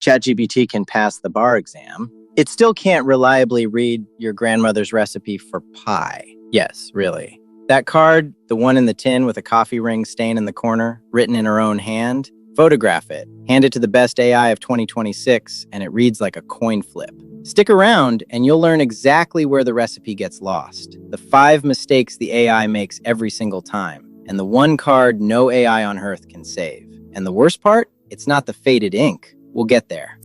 ChatGPT can pass the bar exam, it still can't reliably read your grandmother's recipe for pie. Yes, really. That card, the one in the tin with a coffee ring stain in the corner, written in her own hand, photograph it, hand it to the best AI of 2026, and it reads like a coin flip. Stick around, and you'll learn exactly where the recipe gets lost, the 5 mistakes the AI makes every single time, and the one card no AI on Earth can save. And the worst part? It's not the faded ink. We'll get there.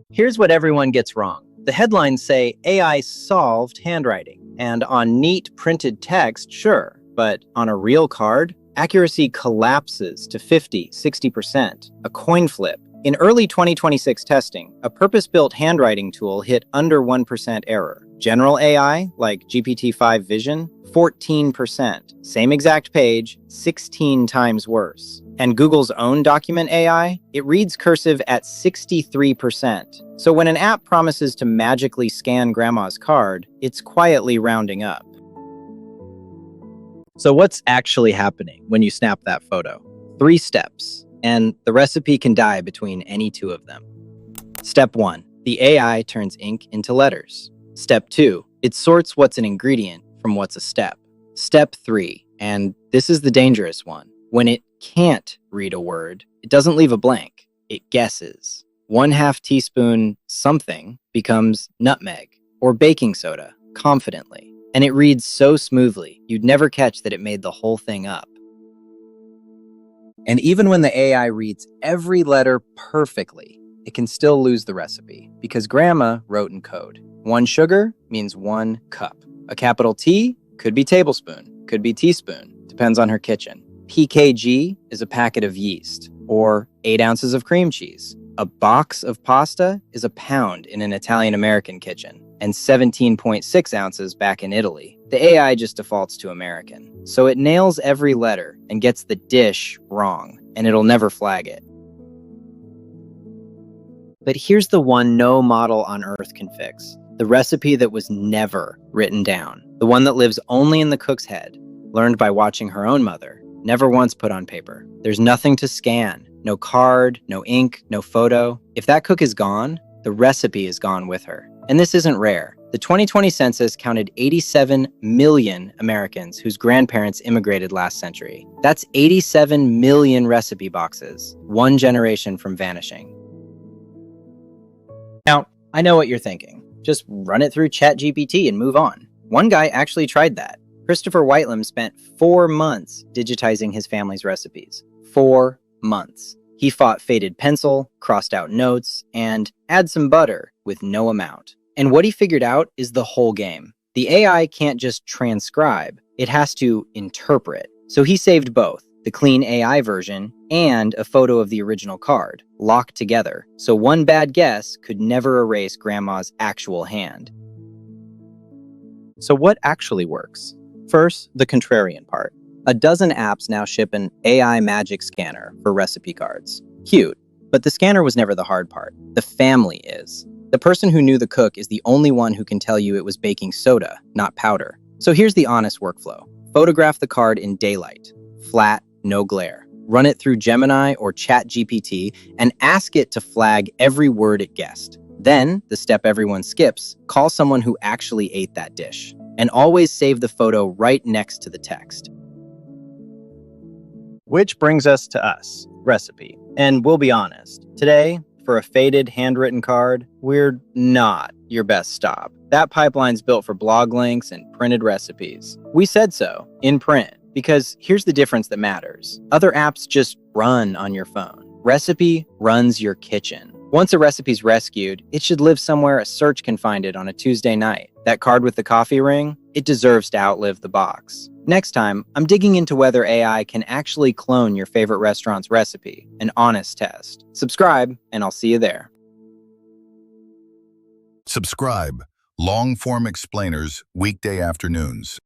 Here's what everyone gets wrong. The headlines say AI solved handwriting. And on neat printed text, sure. But on a real card, accuracy collapses to 50, 60%. A coin flip. In early 2026 testing, a purpose-built handwriting tool hit under 1% error. General AI, like GPT-5 Vision, 14%. Same exact page, 16 times worse. And Google's own document AI, it reads cursive at 63%. So when an app promises to magically scan grandma's card, it's quietly rounding up. So what's actually happening when you snap that photo? 3 steps, and the recipe can die between any 2 of them. Step 1, the AI turns ink into letters. Step 2, it sorts what's an ingredient from what's a step. Step 3, and this is the dangerous one, when it can't read a word, it doesn't leave a blank, it guesses. 1/2 teaspoon something becomes nutmeg or baking soda confidently, and it reads so smoothly you'd never catch that it made the whole thing up. And even when the AI reads every letter perfectly, it can still lose the recipe because grandma wrote in code. 1 sugar means 1 cup. A capital T could be tablespoon, could be teaspoon, depends on her kitchen. PKG is a packet of yeast, or 8 ounces of cream cheese. A box of pasta is a pound in an Italian-American kitchen, and 17.6 ounces back in Italy. The AI just defaults to American. So it nails every letter and gets the dish wrong, and it'll never flag it. But here's the one no model on Earth can fix. The recipe that was never written down. The one that lives only in the cook's head, learned by watching her own mother, never once put on paper. There's nothing to scan. No card, no ink, no photo. If that cook is gone, the recipe is gone with her. And this isn't rare. The 2020 census counted 87 million Americans whose grandparents immigrated last century. That's 87 million recipe boxes, 1 generation from vanishing. Now, I know what you're thinking. Just run it through ChatGPT and move on. One guy actually tried that. Christopher Whitelam spent 4 months digitizing his family's recipes. 4 months. He fought faded pencil, crossed out notes, and add some butter with no amount. And what he figured out is the whole game. The AI can't just transcribe, it has to interpret. So he saved both, the clean AI version and a photo of the original card, locked together, so one bad guess could never erase grandma's actual hand. So what actually works? First, the contrarian part. A dozen apps now ship an AI magic scanner for recipe cards. Cute, but the scanner was never the hard part. The family is. The person who knew the cook is the only one who can tell you it was baking soda, not powder. So here's the honest workflow. Photograph the card in daylight, flat, no glare. Run it through Gemini or ChatGPT and ask it to flag every word it guessed. Then, the step everyone skips, call someone who actually ate that dish. And always save the photo right next to the text. Which brings us to us, Recipy. And we'll be honest, today, for a faded handwritten card, we're not your best stop. That pipeline's built for blog links and printed recipes. We said so, in print, because here's the difference that matters. Other apps just run on your phone. Recipy runs your kitchen. Once a recipe's rescued, it should live somewhere a search can find it on a Tuesday night. That card with the coffee ring, it deserves to outlive the box. Next time, I'm digging into whether AI can actually clone your favorite restaurant's recipe, an honest test. Subscribe, and I'll see you there. Subscribe. Long-form explainers, weekday afternoons.